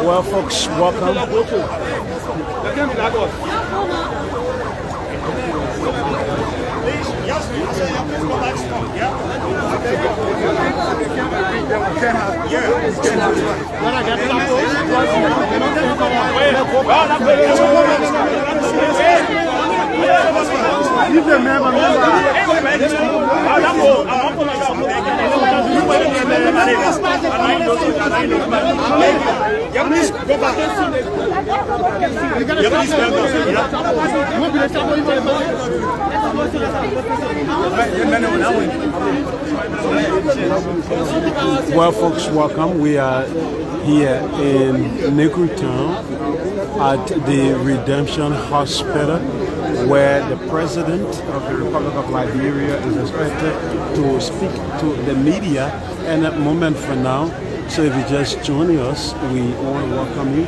Well, folks, welcome. Well, folks, welcome. We are here in Kru Town at the Redemption Hospital, where the President of the Republic of Liberia is expected to speak to the media in a moment from now. So if you're just joining us, we want to welcome you.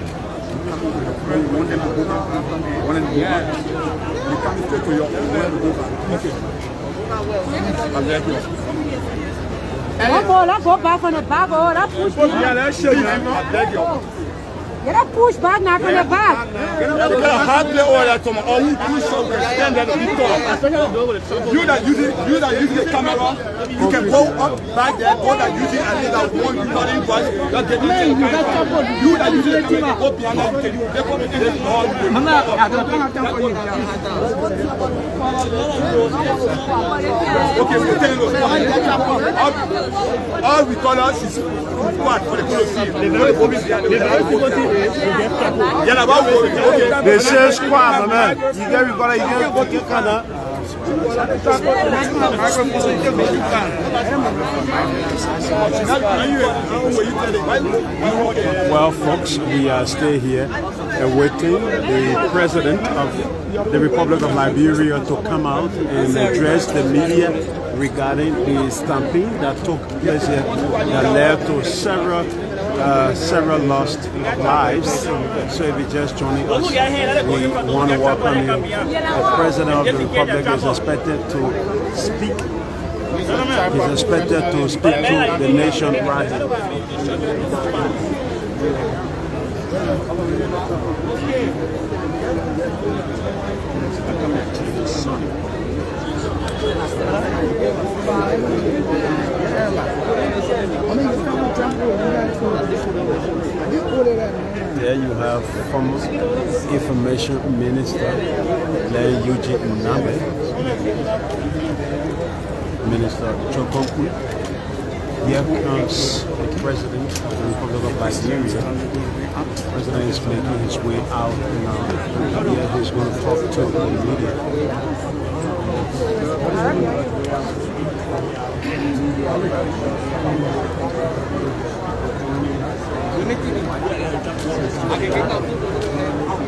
Go back on the back or that push back. Get a push back, not on the back. You that use the camera, you can go up back there, go that using at least that one recording device. You that use the camera, go behind that, you okay, we're telling you, all we call us is squad for the police. They say squad, my man. You get everybody, you get kind of. Well, folks, we are still here awaiting the President of the Republic of Liberia to come out and address the media regarding the stampede that took place here that led to several lost lives. So if you're just joining us, we want to welcome you. The President of the Republic is expected to speak. He's expected to speak to the nation right here. There you have former Information Minister Len Eugene Name, Minister Chokonku. Here comes the President of the Republic of Liberia. The President is making his way out now. Here he's going to talk to the media.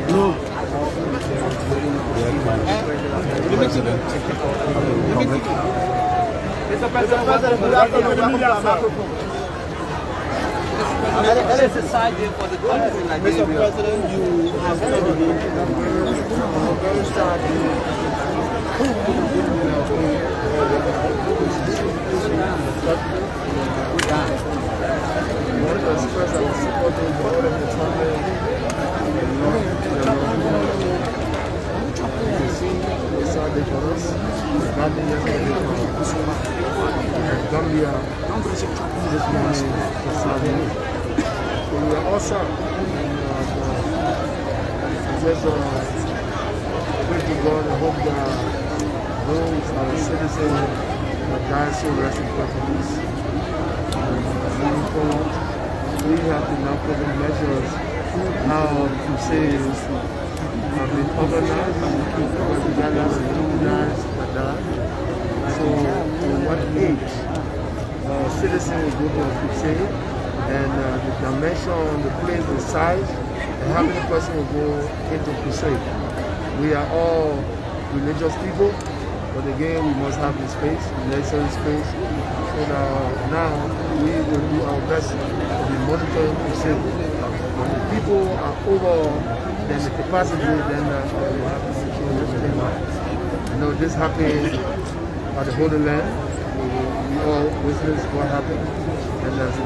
No. The President of the Republic. Mr. President, that is a side deal for the country. Mr. President, you have very sad. We are also just pray to God and hope that those citizens that died so rest in peace. Moving forward, we have to now put in measures how crusades have been organized and keep guys that died. So, to what age citizens will go to a crusade, and the dimension, the place, the size, and how many persons will go into crusade. We are all religious people, but again, we must have the space, the necessary space. So now we will do our best to be monitoring crusade. When the people are over then the capacity, then we have to make sure everything. You know, this happened at the Holy Land. We all witnessed what happened. and that's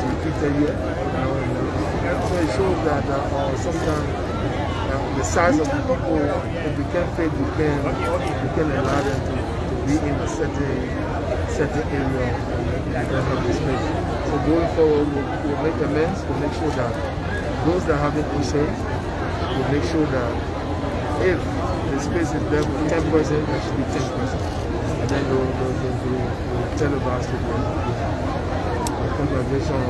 repeated here. So it shows that sometimes the size of the people, if we can fit, we can allow them to be in a certain area and have the space. So going forward, we'll make amends, we'll make sure that those that have it crusade, we'll make sure that if the space is there for 10 persons, there should be 10 persons. And then we'll televise to the congregation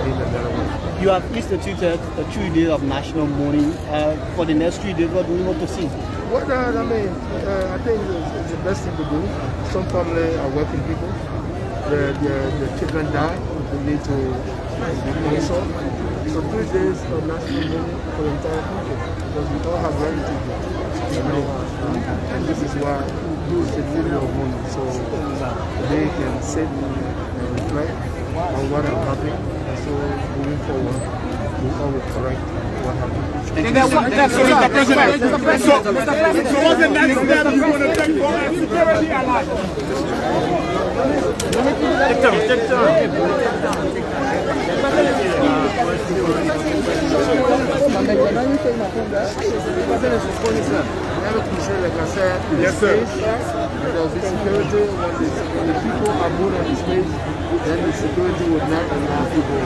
being a better one. You have instituted a 3 days of national mourning. For the next 3 days, what do you want to see? What I mean, I think it's the best thing to do. Some families are working people. The children die. They need to be consoled. So 3 days of national mourning for the entire country, because we all have relatives. And this is why it's a video of mourning, so they can sit and reflect on what has happened. And so moving forward, we always correct what happened. So what's the next step you want to take for security alive? Take time. Like I said, yes, sir. There will be security when the people are moved on the stage, then the security would not allow people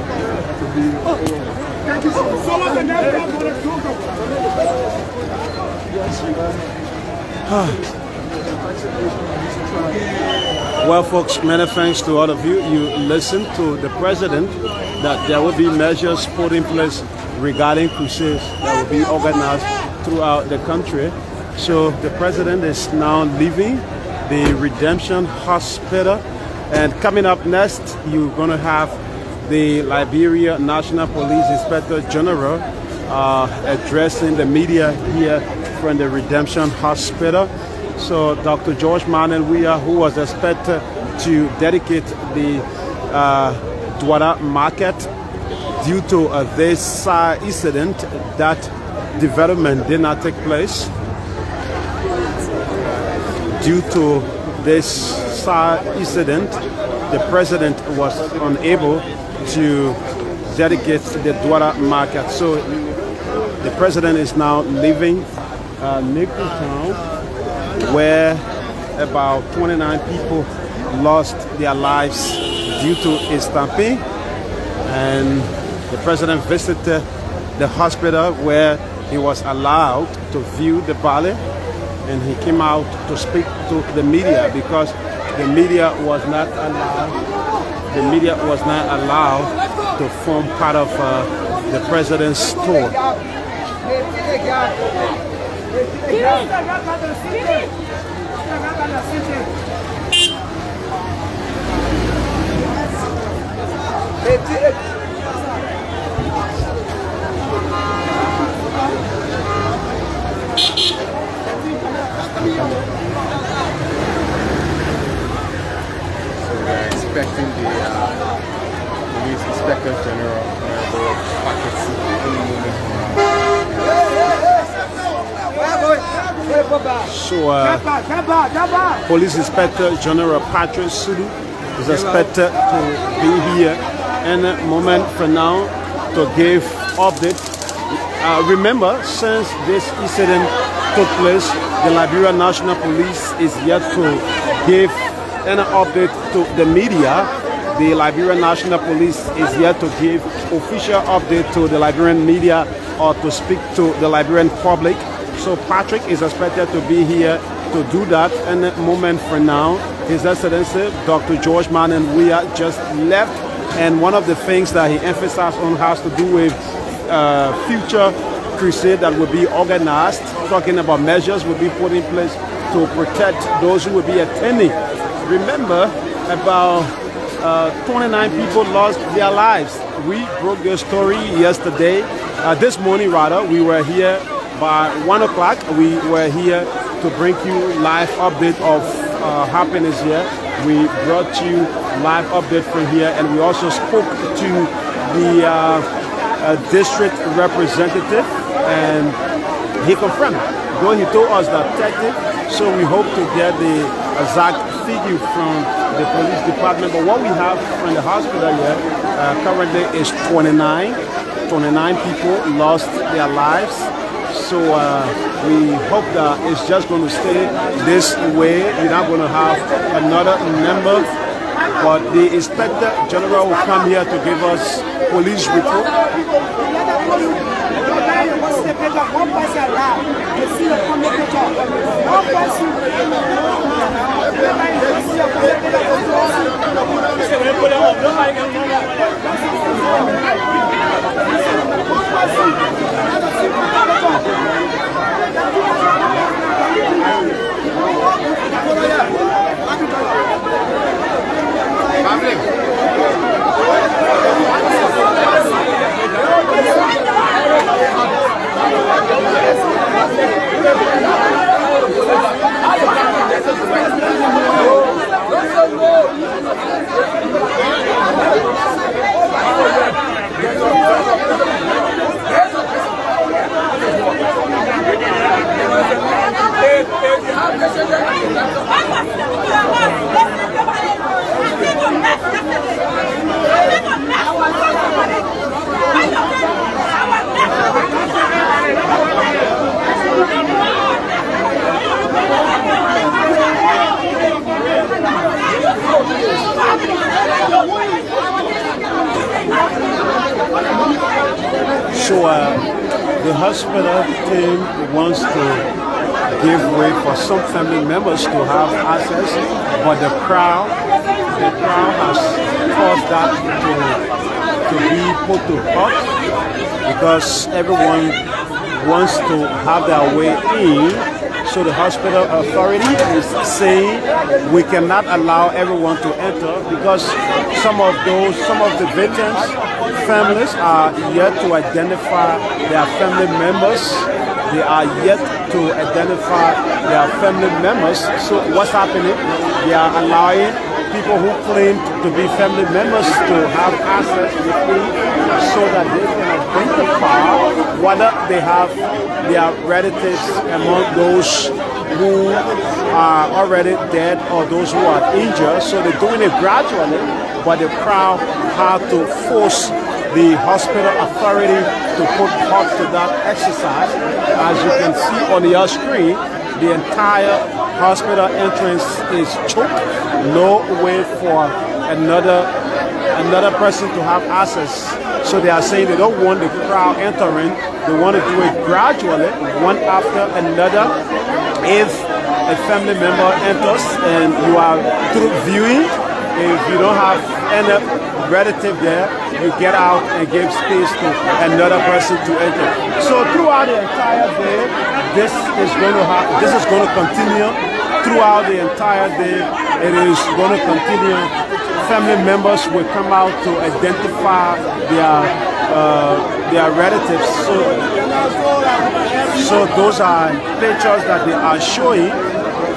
to be over. Thank you. So what's the next step for the program? Well, folks, many thanks to all of you. You listened to the president that there will be measures put in place regarding crusades that will be organized throughout the country. So the president is now leaving the Redemption Hospital, and coming up next, you're going to have the Liberia National Police Inspector General addressing the media here from the Redemption Hospital. So Dr. George Weah, who was expected to dedicate the Douala market, due to this incident, that development did not take place. Due to this incident, the president was unable to dedicate the Douala market. So the president is now leaving Kru Town, where about 29 people lost their lives due to a stampede. And the president visited the hospital where he was allowed to view the body, and he came out to speak to the media because the media was not allowed to form part of the president's tour. We're expecting the police inspector general So Police Inspector General Patrick Sulu is expected to be here in a moment from now to give update. Remember, since this incident took place, the Liberia National Police is yet to give an update to the media. The Liberia National Police is yet to give official update to the Liberian media or to speak to the Liberian public. So Patrick is expected to be here to do that in a moment from now. His Excellency Dr. George Weah just left, and one of the things that he emphasized on has to do with future crusade that will be organized, talking about measures will be put in place to protect those who will be attending. Remember, about 29 people lost their lives. We broke their story yesterday. This morning, rather, we were here by 1 o'clock. We were here to bring you live update of happenings here. We brought you live update from here, and we also spoke to the district representative, and he confirmed, though he told us that 30, so we hope to get the exact figure from the police department. But what we have from the hospital here currently is 29 people lost their lives. So we hope that it's just going to stay this way. We're not going to have another number. But the Inspector General will come here to give us police report. So the hospital team wants to give way for some family members to have access, but the crowd has caused that to be put to halt because everyone wants to have their way in. So the hospital authority is saying we cannot allow everyone to enter because some of the victims' families are yet to identify their family members. They are yet to identify their family members. So what's happening? They are allowing people who claim to be family members to have access to the food so that they can identify whether they have their relatives among those who are already dead or those who are injured. So they're doing it gradually, but the crowd had to force the hospital authority to put halt to that exercise. As you can see on your screen, the entire hospital entrance is choked. No way for another person to have access. So they are saying they don't want the crowd entering. They want to do it gradually, one after another. If a family member enters and you are through viewing, if you don't have any relative there, you get out and give space to another person to enter. So throughout the entire day, this is going to continue. Throughout the entire day, it is going to continue. Family members will come out to identify their relatives. So those are pictures that they are showing.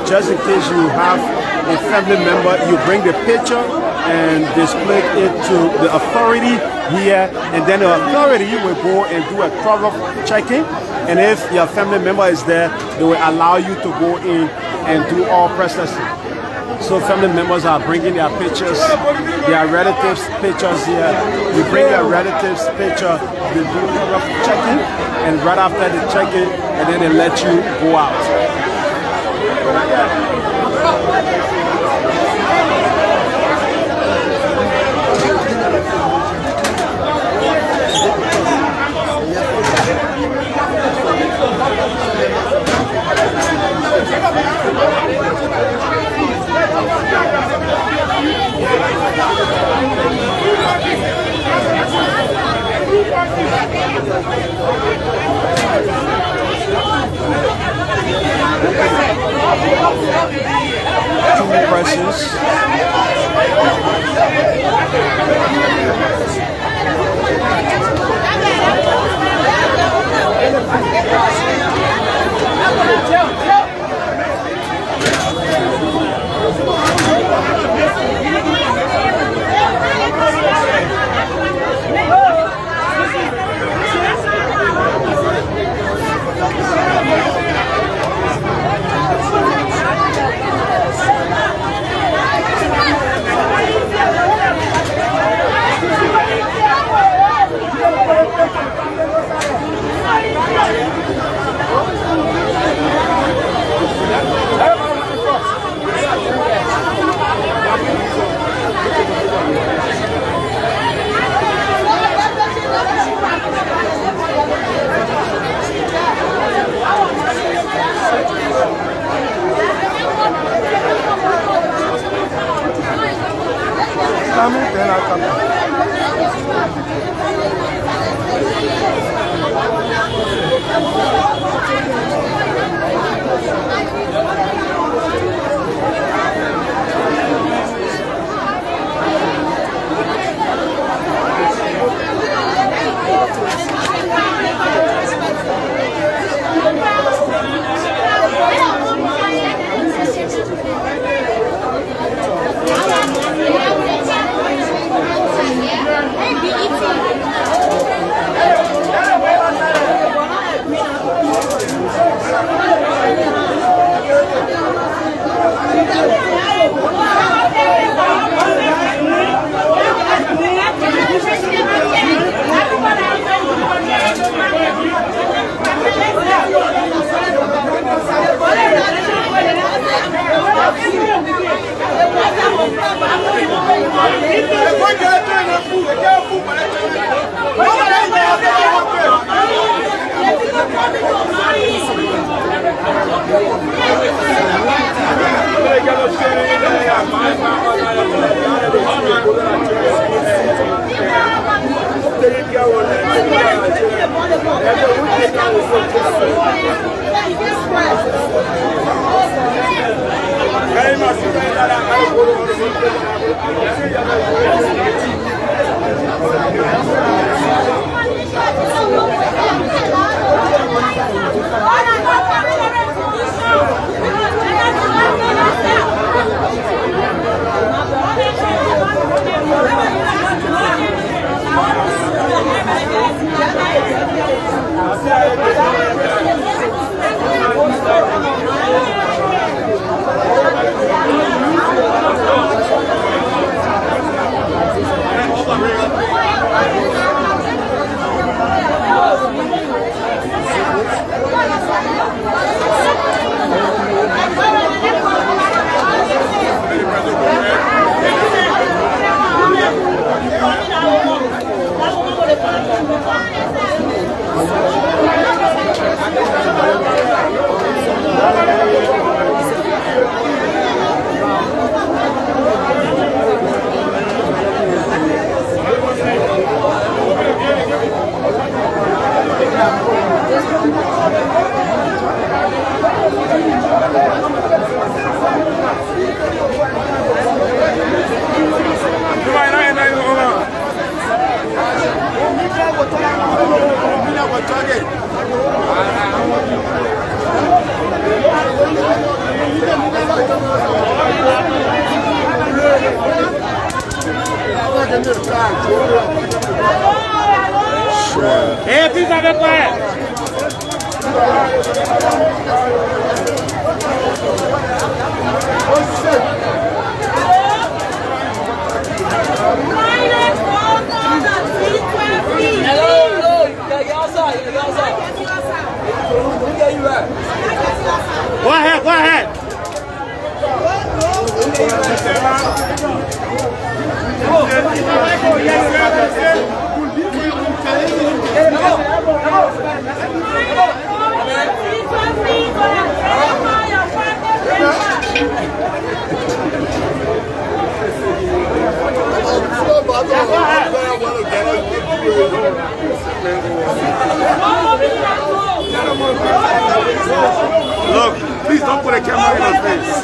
Just in case you have a family member, you bring the picture and display it to the authority here, and then the authority will go and do a thorough checking. And if your family member is there, they will allow you to go in and do all processing. So family members are bringing their pictures, their relatives' pictures here. You bring your relatives' picture, they do thorough checking, and right after the checking, and then they let you go out. Two presses. Look, please don't put a camera in his face.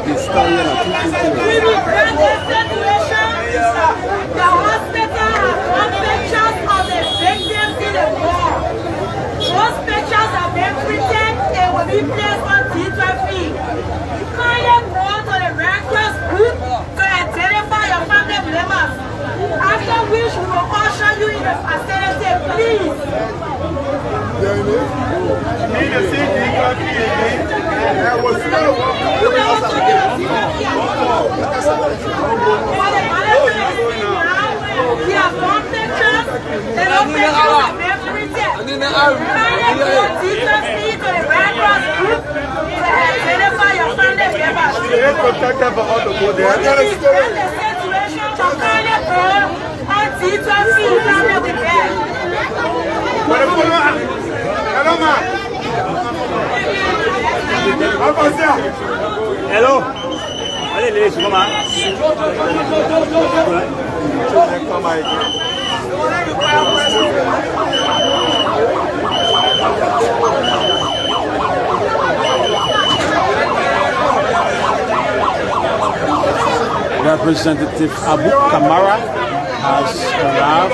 We regret this situation. The hospital has pictures of the victims in the war. Those pictures have been printed and will be placed on T12. Kindly go to the Red Cross group to identify your family members. After which we will usher you in the facility, please. We have one pictures, and those pictures have been printed. Kindly go to the Red Cross group to identify your family members. The situation for kindly go on T12 family with them. Hello. Allez, les, comment? Representative Abu Kamara has arrived.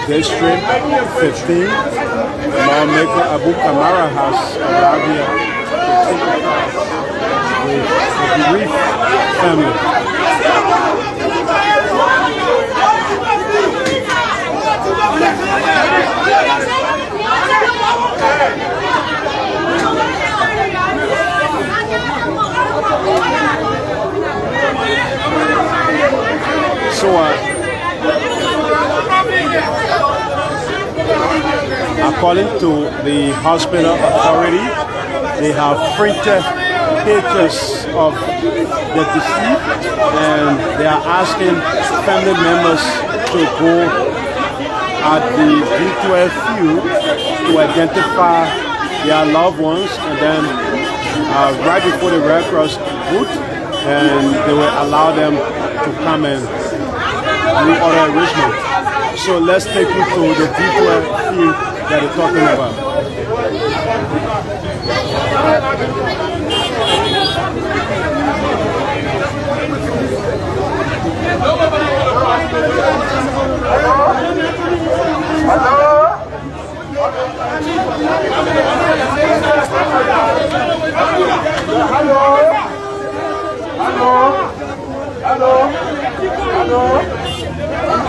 District 15. Lawmaker Abu Kamara has arrived here with the Reef family. So according to the hospital authority, they have printed pictures of the deceased and they are asking family members to go at the D12 field to identify their loved ones, and then right before the Red Cross booth, and they will allow them to come and do other arrangements. So let's take you to the D12 field that they're talking about. Hello.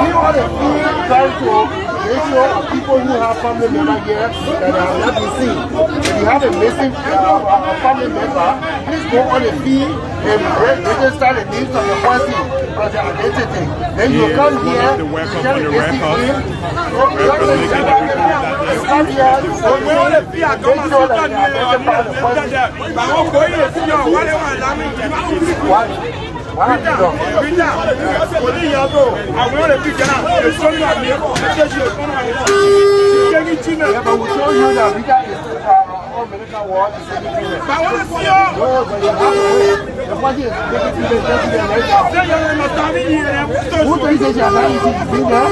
We want to try to make sure people who have family members here that have not been seen. If you have a missing family member, please go on the field and register the names of the person for their identity. Then you come here, you get the missing name. You come here, you make sure that you identify the person. Yeah, but we show you that we got all medical ward. But what is your? No, but you have to wait. The body is taking to the right now. Who thinks that you are not easy to be there?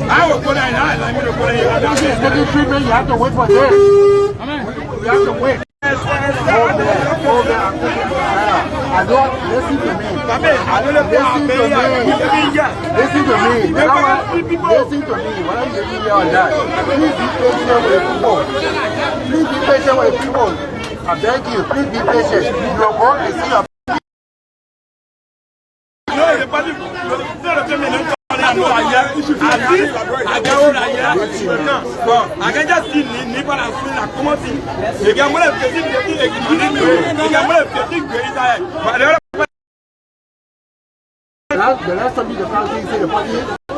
I will put it in. I'm going to put it in. If it's taking treatment, you have to wait for them. You have to wait. Hold there, I'm taking it. I don't listen to me. Listen to me. Listen to me. Why are you giving me on that? Please be patient with people. Please be patient with people. I beg you, please be patient. You're going to see your I can just see Nipa and Swin are coming. They can well have the last time the country said the party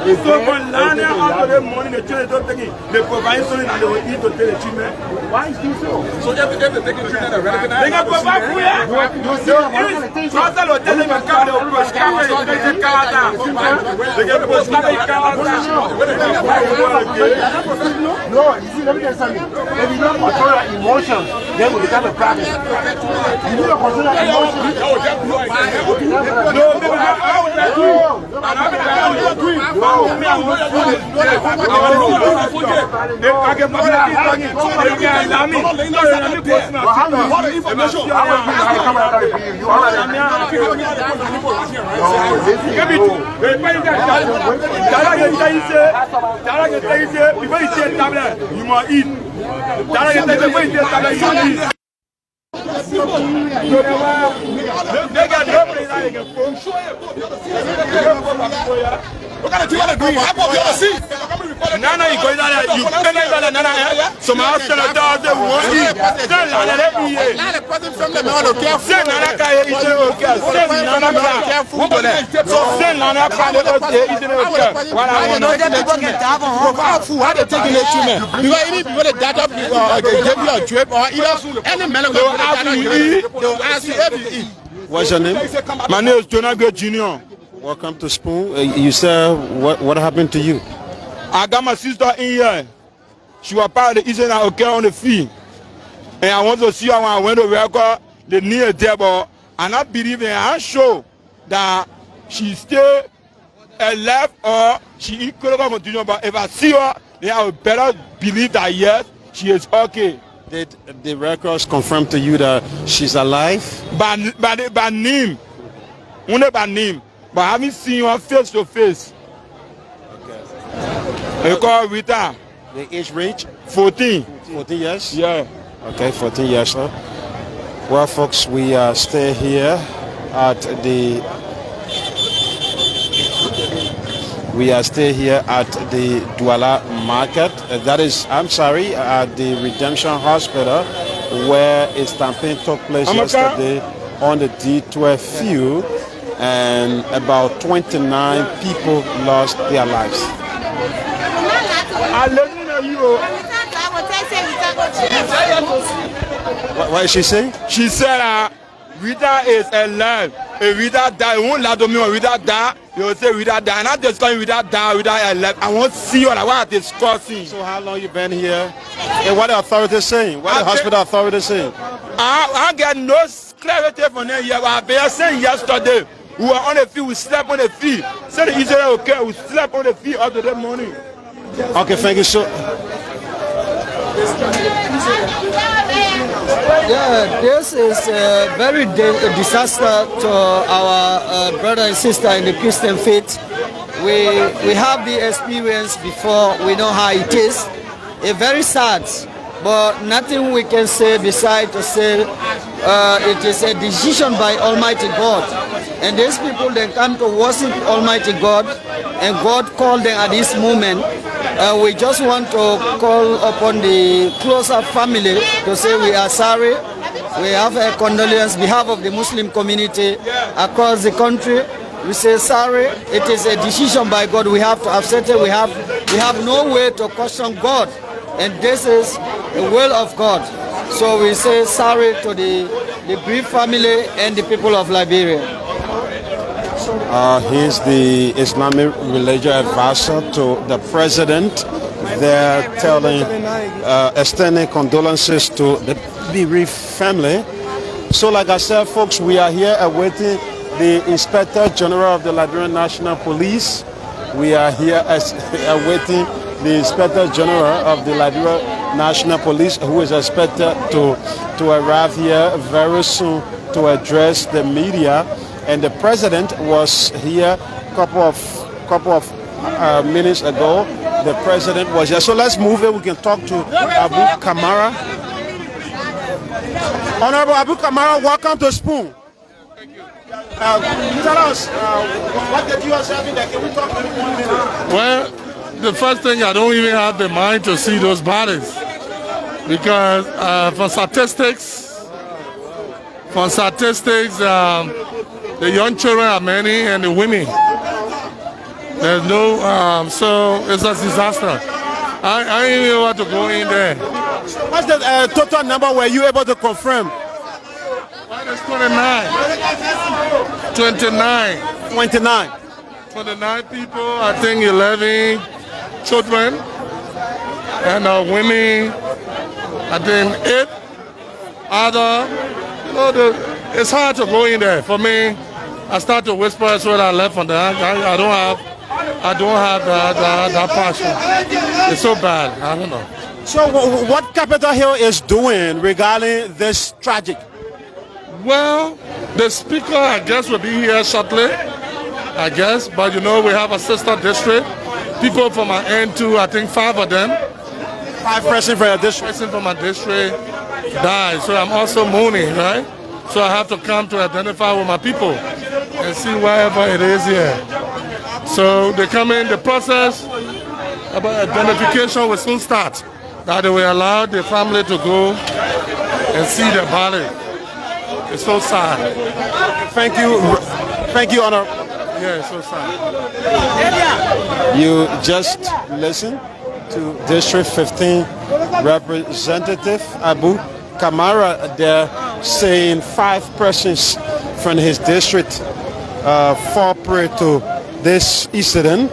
is so when Lana after the morning the children don't take it. They provide something and they will eat to tell the children. Why is this so? So just because they take it treatment and recognize. They can provide food. You see, Pastor will tell them to come to prescribe Canada. They can prescribe Canada. No, you see, let me tell you something. If you don't control your emotions, then will become a problem. You need to control your emotions. You must eat. What kind of thing are they doing? How about you see? Nana, you go there. You can't even Nana. So my husband and daughter won't eat. Then Nana, let me eat. Nana, person from the man, okay. Then Nana can't eat it, okay. Then Nana can't careful. So then Nana can't eat it, okay. What I want to know, how they taking the treatment? Because any people that data give you a drip or either any man will ask you if you eat. What's your name? My name is Jonah Junior. Welcome to Spoon. You said what happened to you? I got my sister in here. She was part of the Eastern okay on the field. And I want to see her when I went to record the near table. And I believe and I show that she stay alive or she could have continued. But if I see her, then I would better believe that yes, she is okay. Did the records confirm to you that she's alive? By name. Only by name. But I haven't seen her face to face. Okay. You call Rita. The age range? 14. 14 years? Yeah. Okay, 14 years, sir. Well, folks, we stay here at the Douala Market. That is, I'm sorry, at the Redemption Hospital, where a stampede took place yesterday on the D12 field, and about 29 people lost their lives. What is she saying? She said Rita is alive. If Rita die, you won't lie to me when Rita die. You will say Rita die. And I'm just calling Rita die, Rita alive. I won't see her. Like what are discussing? So how long you been here? And what the authorities saying? What the hospital authorities saying? I get no clarity from them yet. But they are saying yesterday we were on the field, we slept on the field. Said the Israel okay, we slept on the field up to the morning. Okay, thank you so. Yeah, this is a very disaster to our brother and sister in the Christian faith. We have the experience before, we know how it is. It's very sad, but nothing we can say besides to say it is a decision by Almighty God. And these people, they come to worship Almighty God, and God called them at this moment. We just want to call upon the closer family to say we are sorry. We have a condolence on behalf of the Muslim community across the country. We say sorry. It is a decision by God. We have to accept it. We have no way to question God, and this is the will of God. So we say sorry to the bereaved family and the people of Liberia. He's the Islamic religious advisor to the president. They're extending condolences to the bereaved family. So like I said, folks, we are here awaiting the Inspector General of the Liberian National Police. We are here awaiting the Inspector General of the Liberia National Police, who is expected to arrive here very soon to address the media. And the president was here a couple of minutes ago. The president was here. So let's move it. We can talk to Abu Kamara. Honorable Abu Kamara, welcome to Spoon. Thank you. Tell us, what did you observe in there? Can we talk to you 1 minute? Well, the first thing, I don't even have the mind to see those bodies. Because for statistics, the young children are many and the women. There's no, so it's a disaster. I ain't even want to go in there. What's the total number were you able to confirm? Well, it's 29. 29 people, I think 11 children, and women, I think 8 other, you know, it's hard to go in there. For me, I start to whisper as well. I left from there. I don't have that passion. It's so bad. I don't know. So what Capitol Hill is doing regarding this tragic? Well, the speaker, I guess, will be here shortly. I guess, but you know, we have a sister district. People from my end too. I think 5 of them. 5 persons from your district. Person from my district died. So I'm also mourning, right? So I have to come to identify with my people and see wherever it is here. So they come in, the process about identification will soon start. That they will allow the family to go and see the body. It's so sad. Thank you, Honor. Yeah, it's so sad. You just listened to District 15 Representative Abu Kamara there saying 5 persons from his district fall prey to this incident.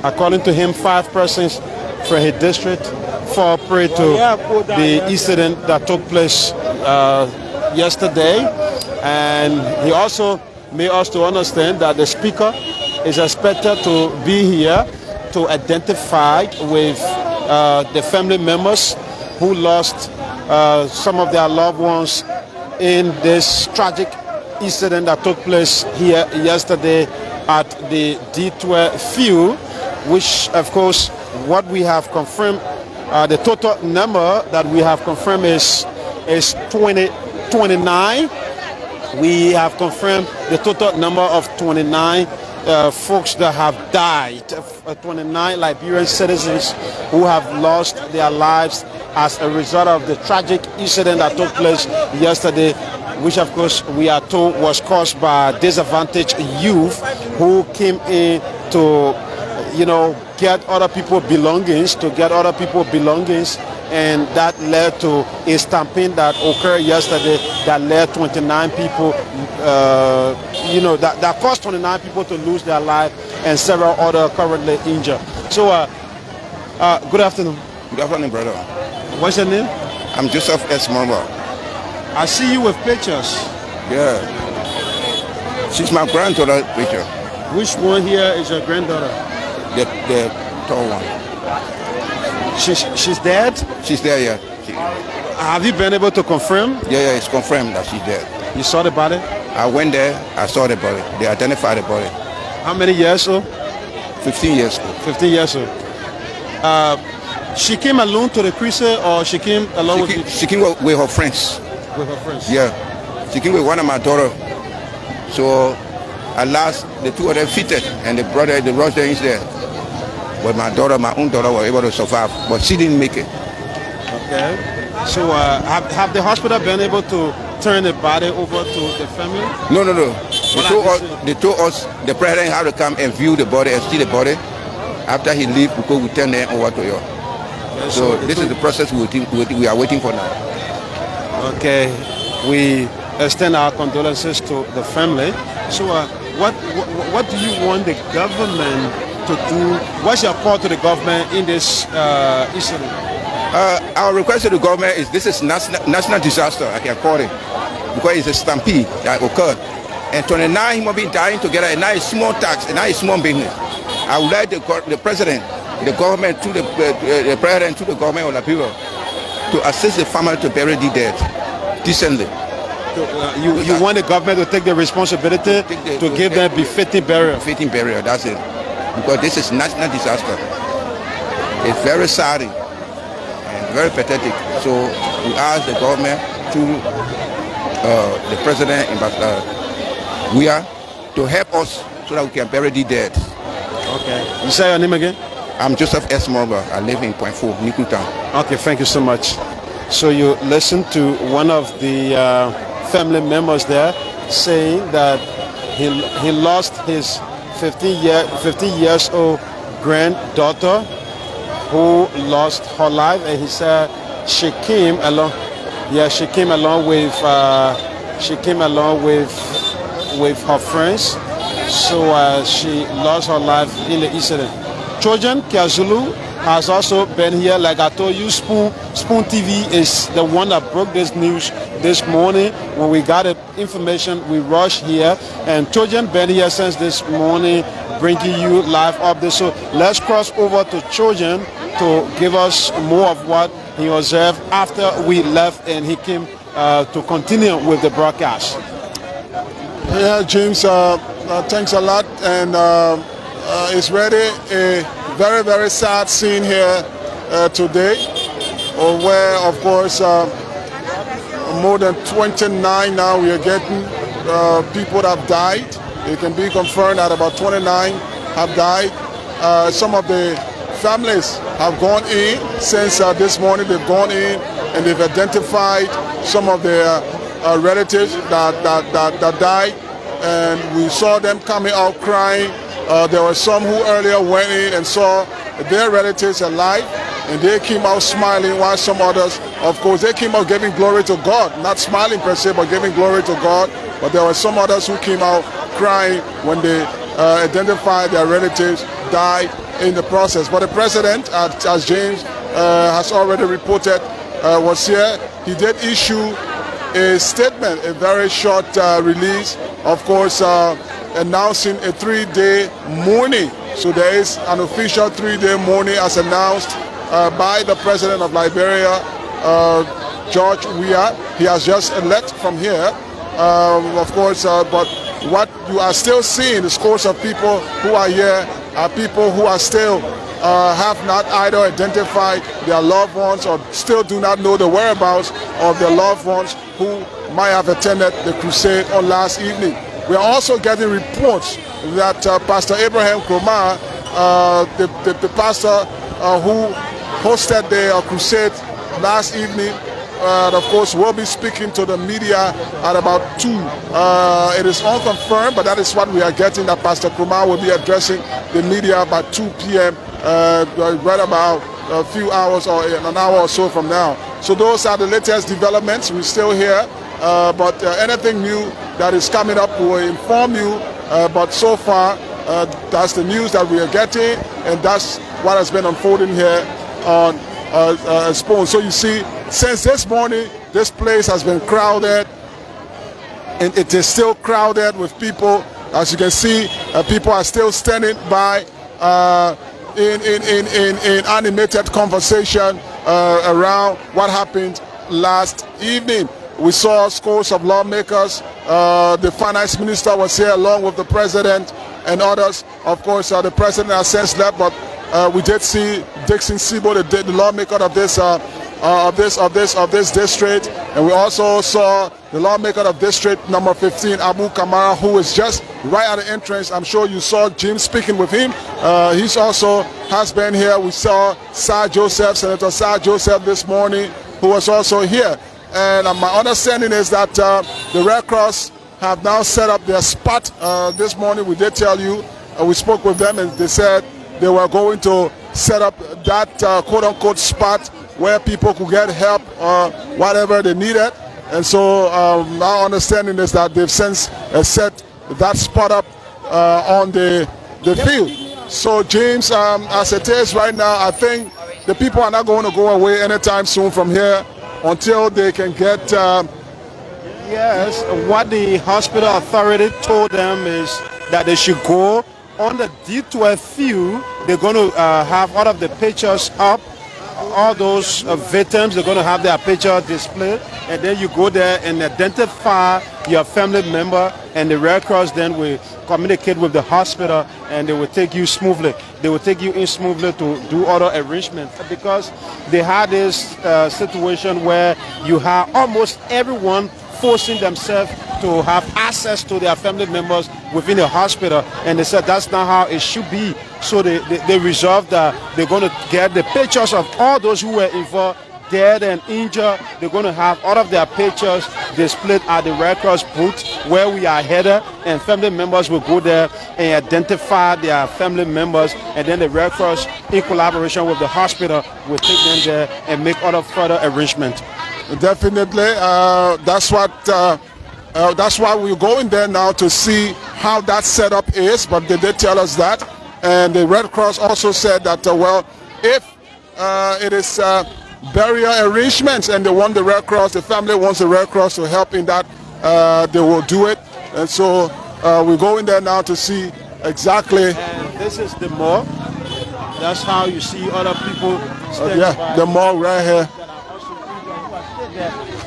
According to him, 5 persons from his district fall prey to the incident that took place yesterday. And he also made us to understand that the speaker is expected to be here to identify with the family members who lost some of their loved ones in this tragic incident that took place here yesterday at the D12 field, which of course what we have confirmed, the total number that we have confirmed is 29. We have confirmed the total number of 29 folks that have died, 29 Liberian citizens who have lost their lives as a result of the tragic incident that took place yesterday, which of course we are told was caused by disadvantaged youth who came in to, get other people's belongings, and that led to a stampede that occurred yesterday that led 29 people, that caused 29 people to lose their life and several other currently injured. So, good afternoon. Good afternoon, brother. What's your name? I'm Joseph S. Mamba. I see you with pictures. Yeah. She's my granddaughter picture. Which one here is your granddaughter? The tall one. She's dead? She's there, yeah. Have you been able to confirm? Yeah, it's confirmed that she's dead. You saw the body? I went there, I saw the body. They identified the body. How many years old? 15 years old. 15 years old. She came alone to the crusade, or she came along with She came with her friends. With her friends? Yeah. She came with one of my daughters. So at last, the two of them fitted, and the brother, the rushed there there. But my own daughter, was able to survive, but she didn't make it. Okay. So have the hospital been able to turn the body over to the family? No. They told us the president had to come and view the body and see the body. After he leave, because we turn them over to you. Okay, so this is the process we are waiting for now. Okay. We extend our condolences to the family. So what do you want the government to do? What's your call to the government in this incident? Our request to the government is this is national disaster, I can call it, because it's a stampede that occurred. And 29 human beings dying together, and now it's small tax, and now it's small business. I would like the president, the government, to the president, to the government of Liberia to assist the family to bury the dead decently. You want the government to take the responsibility to give them befitting burial? Befitting burial, that's it. Because this is national disaster. It's very sad and very pathetic. So we ask the government to the President Weah to help us so that we can bury the dead. Okay. You say your name again? I'm Joseph S. Morba. I live in Kru Town. Okay, thank you so much. So you listen to one of the family members there saying that he lost his 15 years old granddaughter who lost her life, and he said she came along. Yeah, she came along with her friends. So she lost her life in the incident. Trojan Kiazulu has also been here. Like I told you, Spoon TV is the one that broke this news this morning. When we got the information, we rushed here, and Trojan been here since this morning, bringing you live updates. So let's cross over to Trojan to give us more of what he observed after we left, and he came to continue with the broadcast. Yeah, James, thanks a lot, and it's really a very, very sad scene here today, where, of course, more than 29 now we are getting people that have died. It can be confirmed that about 29 have died. Some of the families have gone in since this morning. They've gone in and they've identified some of their relatives that died, and we saw them coming out crying. There were some who earlier went in and saw their relatives alive, and they came out smiling, while some others, of course, they came out giving glory to God, not smiling per se, but giving glory to God. But there were some others who came out crying when they identified their relatives died in the process. But the president, as James has already reported, was here. He did issue a statement, a very short release, of course, announcing a 3-day mourning. So there is an official 3-day mourning as announced by the President of Liberia, George Weah. He has just left from here, of course, but what you are still seeing, the scores of people who are here are people who are still have not either identified their loved ones or still do not know the whereabouts of their loved ones who might have attended the crusade on last evening. We are also getting reports that Pastor Abraham Kromah, the pastor who hosted the crusade last evening, of course, will be speaking to the media at about 2. It is unconfirmed, but that is what we are getting, that Pastor Kromah will be addressing the media about 2 p.m. Right about a few hours or an hour or so from now. So those are the latest developments. We're still here, but anything new that is coming up, we will inform you. But so far, that's the news that we are getting, and that's what has been unfolding here on Spoon. So you see, since this morning, this place has been crowded, and it is still crowded with people. As you can see, people are still standing by in animated conversation around what happened last evening. We saw scores of lawmakers. The finance minister was here along with the president and others. Of course, the president has since left, but we did see Dixon Sibo, the lawmaker of this district, and we also saw the lawmaker of district number 15, Abu Kamara, who is just right at the entrance. I'm sure you saw Jim speaking with him. He's also has been here. We saw Sir Joseph, Senator Sir Joseph this morning, who was also here. And my understanding is that the Red Cross have now set up their spot this morning. We did tell you, we spoke with them, and they said they were going to set up that quote-unquote spot where people could get help or whatever they needed. And so our understanding is that they've since set that spot up on the field. So James, as it is right now, I think the people are not going to go away anytime soon from here until they can get... Yes, what the hospital authority told them is that they should go on the D12 field. They're going to have all of the pictures up. All those victims, they're going to have their picture displayed, and then you go there and identify your family member, and the Red Cross then will communicate with the hospital, and they will take you smoothly. They will take you in smoothly to do other arrangements, because they had this situation where you have almost everyone forcing themselves to have access to their family members within the hospital, and they said that's not how it should be. So they resolved that they're going to get the pictures of all those who were involved, dead and injured. They're going to have all of their pictures displayed at the Red Cross booth where we are headed, and family members will go there and identify their family members, and then the Red Cross, in collaboration with the hospital, will take them there and make other further arrangements. Definitely, that's why we're going there now to see how that setup is. But they did tell us that, and the Red Cross also said that well, if it is burial arrangements and they want the Red Cross, the family wants the Red Cross to help in that, they will do it. And so we're going there now to see exactly. And this is the mall. That's how you see other people standing by. The mall right here.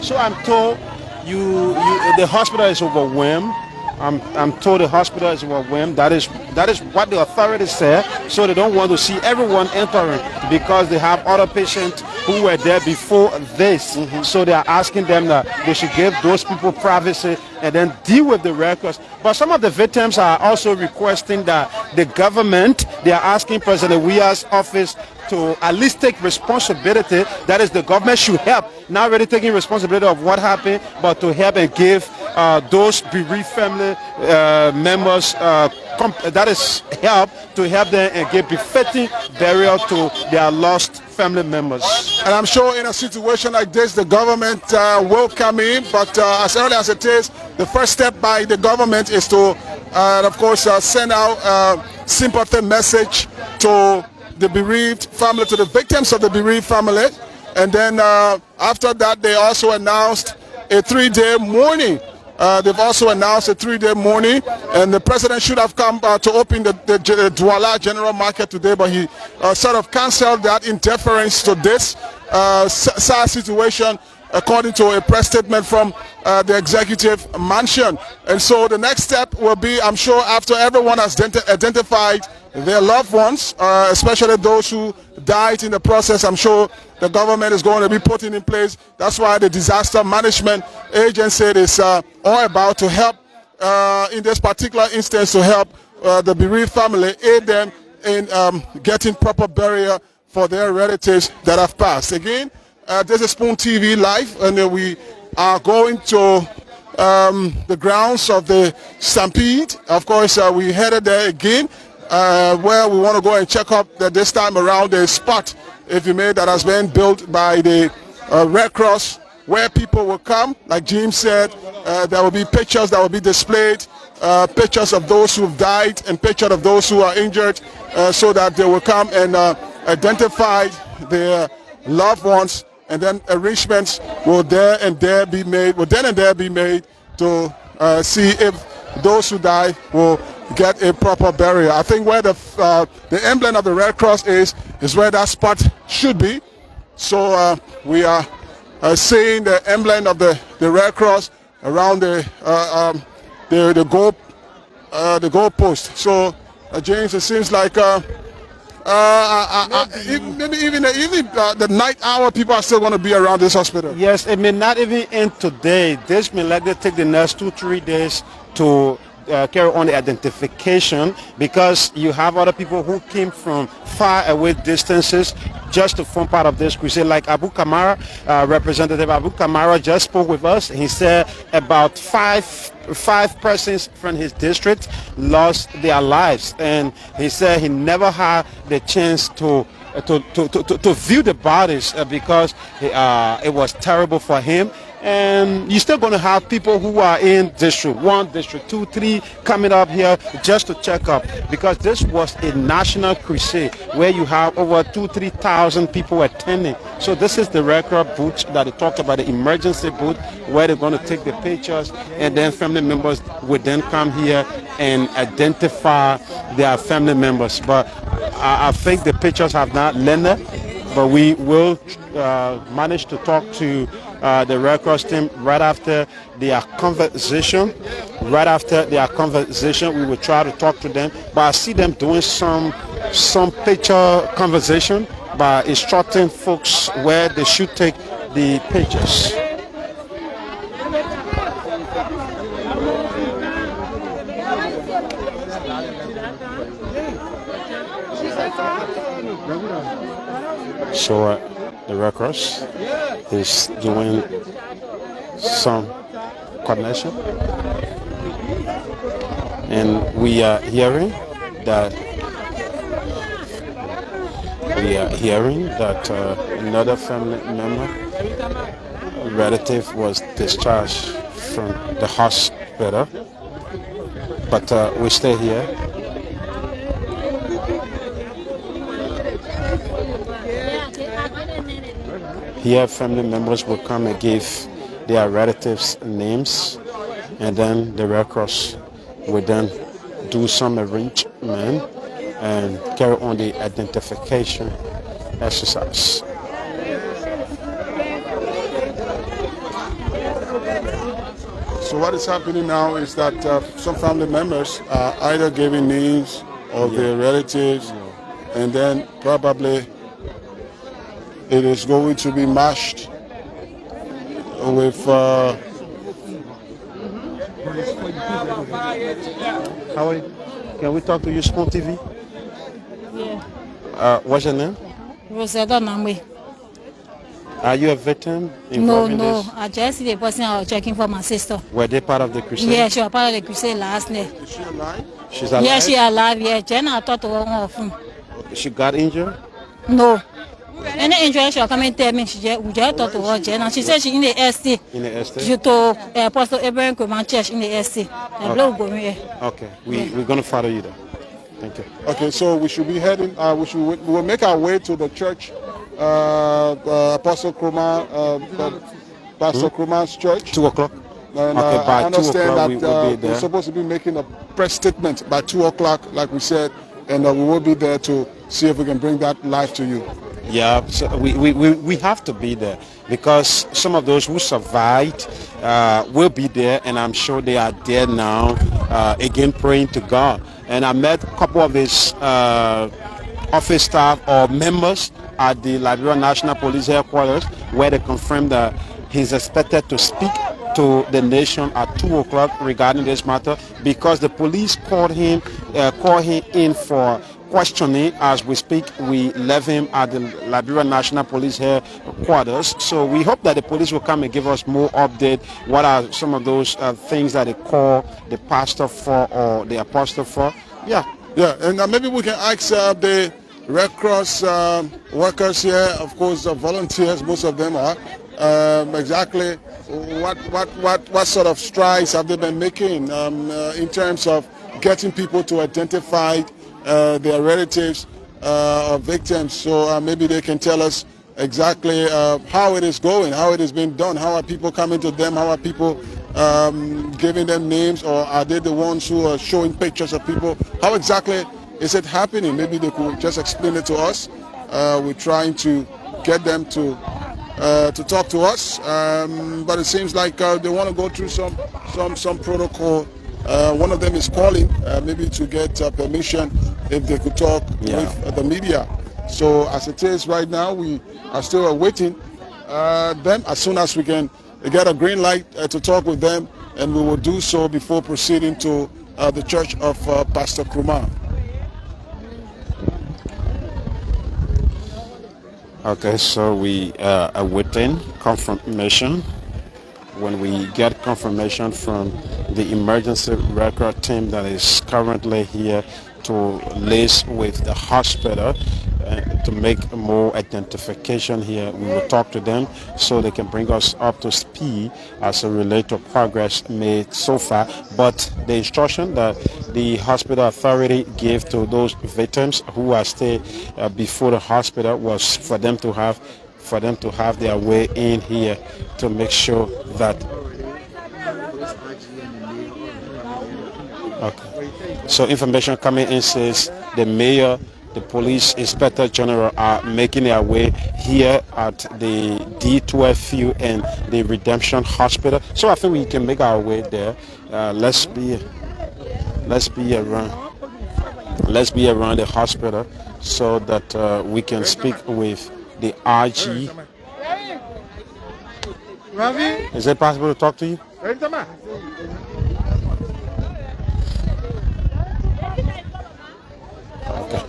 So I'm told the hospital is overwhelmed. I'm told the hospital is overwhelmed. That is what the authorities said. So they don't want to see everyone entering because they have other patients who were there before this. So they are asking them that they should give those people privacy and then deal with the Red Cross. But some of the victims are also requesting that the government, they are asking President Weah's office to at least take responsibility. That is, the government should help, not really taking responsibility of what happened, but to help and give those bereaved family members that is help to help them and give befitting burial to their lost family members. And I'm sure in a situation like this, the government will come in, but as early as it is, the first step by the government is to, of course, send out a sympathy message to the bereaved family, to the victims of the bereaved family. And then after that, they also announced a 3-day mourning. They've also announced a 3-day mourning, and the president should have come to open the Douala General Market today, but he sort of canceled that in deference to this sad situation, according to a press statement from the executive mansion. And so the next step will be, I'm sure, after everyone has identified their loved ones, especially those who died in the process, I'm sure the government is going to be putting in place. That's why the disaster management agency is all about to help in this particular instance, to help the bereaved family, aid them in getting proper burial for their relatives that have passed. Again, this is Spoon TV Live, and we are going to the grounds of the stampede. Of course, we headed there again, where we want to go and check up that this time around the spot, if you may, that has been built by the Red Cross, where people will come. Like Jim said, there will be pictures that will be displayed, pictures of those who have died and pictures of those who are injured, so that they will come and identify their loved ones, and then arrangements will then and there be made to see if those who die will get a proper burial. I think where the emblem of the Red Cross is where that spot should be. So we are seeing the emblem of the Red Cross around the goal post. So James, it seems like maybe even the night hour, people are still going to be around this hospital. Yes, it may not even end today. This may likely take the next 2-3 days to carry on the identification, because you have other people who came from far away distances just to form part of this crusade, like Abu Kamara. Representative Abu Kamara just spoke with us. He said about five persons from his district lost their lives, and he said he never had the chance to view the bodies because it was terrible for him. And you're still going to have people who are in District 1, District 2, 3 coming up here just to check up, because this was a national crusade where you have over 2,000-3,000 people attending. So this is the record booth that they talked about, the emergency booth, where they're going to take the pictures, and then family members would then come here and identify their family members. But I think the pictures have not landed, but we will manage to talk to the Red Cross team right after their conversation. Right after their conversation, we will try to talk to them. But I see them doing some picture conversation by instructing folks where they should take the pictures. So the Red Cross is doing some coordination, and we are hearing that another family member, relative, was discharged from the hospital, but we stay here. Here, family members will come and give their relatives names, and then the Red Cross will then do some arrangement and carry on the identification exercise. So what is happening now is that some family members are either giving names of their relatives, and then probably it is going to be mashed with How are you? Can we talk to you, Spoon TV? Yeah. What's your name? Rosetta Namwe. Are you a victim No, involved in no. this? I just see the person I was checking for my sister. Were they part of the crusade? Yeah, she was part of the crusade last night. Is she alive? She's alive? Yeah, she alive. Yeah, Jen, I talked to her often. She got injured? No. Any injury she was coming tell me, we just talked to her, Jen, and she said she's in the ST. In the estate? She told Apostle Abraham Command Church in the ST. And blood going here. Okay, we're going to follow you there. Thank you. Okay, so we should be heading, we will make our way to the church, Apostle Kroma, Pastor Kruma's church. 2 o'clock. And Okay, by I understand 2 o'clock that we'll be there. we're supposed to be making a press statement by 2 o'clock, like we said, and we will be there to see if we can bring that live to you. Yeah, so we have to be there because some of those who survived will be there, and I'm sure they are there now, again praying to God. And I met a couple of his office staff or members at the Liberia National Police headquarters, where they confirmed that he's expected to speak to the nation at 2 o'clock regarding this matter, because the police called him in for questioning. As we speak, we left him at the Liberia National Police headquarters. So we hope that the police will come and give us more update. What are some of those things that they call the pastor for or the apostle for? Yeah, and maybe we can ask the Red Cross workers here, of course, volunteers, most of them are, exactly what sort of strides have they been making in terms of getting people to identify their relatives of victims. So maybe they can tell us exactly how it is going, how it has been done, how are people coming to them, how are people giving them names, or are they the ones who are showing pictures of people? How exactly is it happening? Maybe they could just explain it to us. We're trying to get them to talk to us, but it seems like they want to go through some protocol. One of them is calling, maybe to get permission if they could talk with the media. So as it is right now, we are still awaiting them. As soon as we can get a green light to talk with them, and we will do so before proceeding to the church of Pastor Kruma. Okay, so we are awaiting confirmation. When we get confirmation from the emergency record team that is currently here to liaise with the hospital to make more identification here, we will talk to them so they can bring us up to speed as a relate to progress made so far. But the instruction that the hospital authority gave to those victims who are still before the hospital was for them to have their way in here to make sure that. Okay. So information coming in says the mayor, the police inspector general are making their way here at the D12 field and the Redemption Hospital. So I think we can make our way there. Let's be around the hospital so that we can speak with the RG. Is it possible to talk to you? Okay.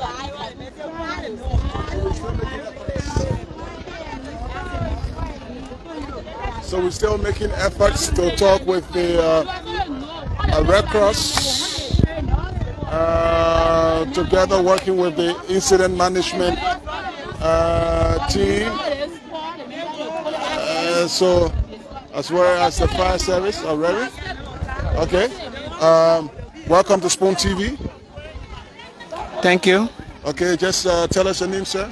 So we're still making efforts to talk with the Red Cross, together working with the incident management team, so as well as the fire service already. Okay, welcome to Spoon TV. Thank you. Okay, just tell us your name, sir.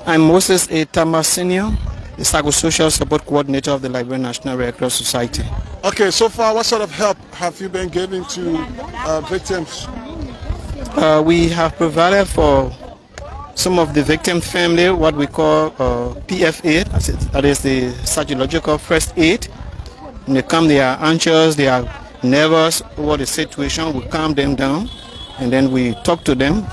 I'm Moses A. Tama Senior, the Psychosocial Support Coordinator of the Liberia National Red Cross Society. Okay, so far what sort of help have you been giving to victims? We have provided for some of the victim family what we call PFA, that is the psychological first aid. When they come, they are anxious, they are nervous over the situation. We calm them down, and then we talk to them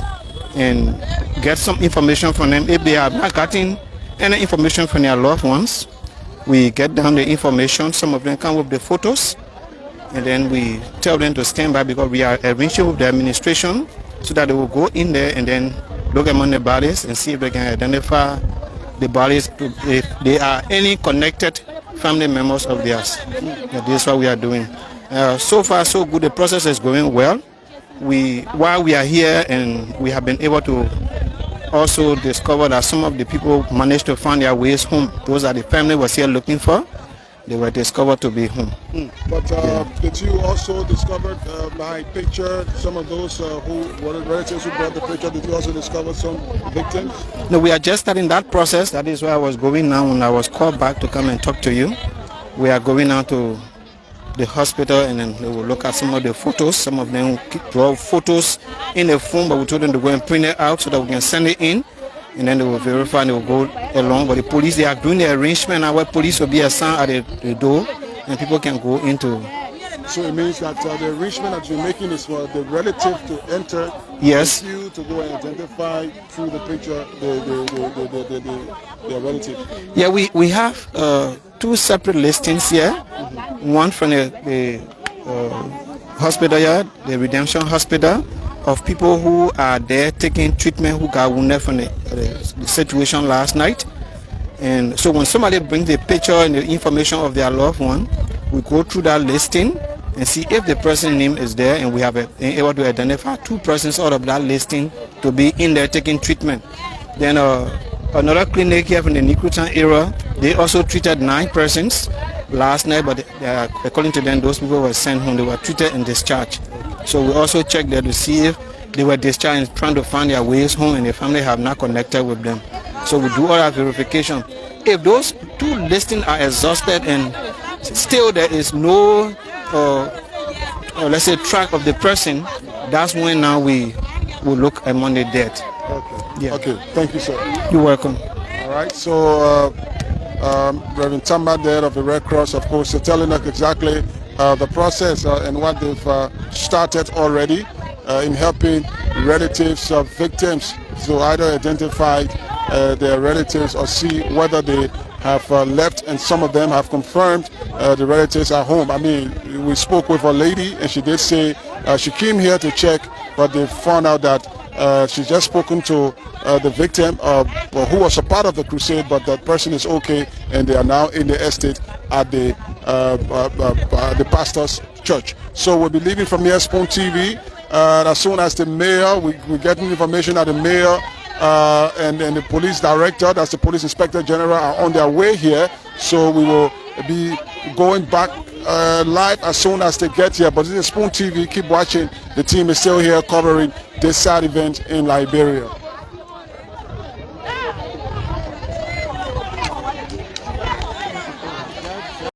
and get some information from them. If they have not gotten any information from their loved ones, we get down the information. Some of them come with the photos, and then we tell them to stand by because we are arranging with the administration so that they will go in there and then look among the bodies and see if they can identify the bodies, if they are any connected family members of theirs. This is what we are doing. So far so good. The process is going well. While we are here, and we have been able to also discover that some of the people managed to find their ways home. Those are the family was here looking for. They were discovered to be home. But did you also discover by picture some of those who were relatives who brought the picture? Did you also discover some victims? No, we are just starting that process. That is where I was going now when I was called back to come and talk to you. we are going out to the hospital, and then they will look at some of the photos. Some of them draw photos in the phone, but we told them to go and print it out so that we can send it in, and then they will verify and they will go along. But the police, they are doing the arrangement now where police will be assigned at the door, and people can go into. So it means that the arrangement that you're making is for the relative to enter. Yes. You to go and identify through the picture the relative. Yeah, we have 2 separate listings here. One from the hospital here, the Redemption Hospital, of people who are there taking treatment who got wounded from the situation last night. And so when somebody brings the picture and the information of their loved one, we go through that listing and see if the person's name is there, and we have been able to identify 2 persons out of that listing to be in there taking treatment. Then another clinic here from the Kru Town area, they also treated 9 persons last night, but according to them, those people were sent home. They were treated and discharged. So we also checked there to see if they were discharged and trying to find their ways home, and the family have not connected with them. So we do all our verification. If those 2 listings are exhausted and still there is no let's say track of the person, that's when now we will look among the dead. Okay. Yeah. Okay. Thank you, sir. You're welcome. All right. So Reverend Tamba there of the Red Cross, of course, telling us exactly the process and what they've started already in helping relatives of victims to either identify their relatives or see whether they have left, and some of them have confirmed the relatives are home. I mean, we spoke with a lady and she did say she came here to check, but they found out that she's just spoken to the victim who was a part of the crusade, but that person is okay and they are now in the estate at the pastor's church. So we'll be leaving from here, Spoon TV. As soon as the mayor, we're getting information that the mayor and the police director, that's the police inspector general, are on their way here. So we will be going back live as soon as they get here. But this is Spoon TV. Keep watching. The team is still here covering this sad event in Liberia.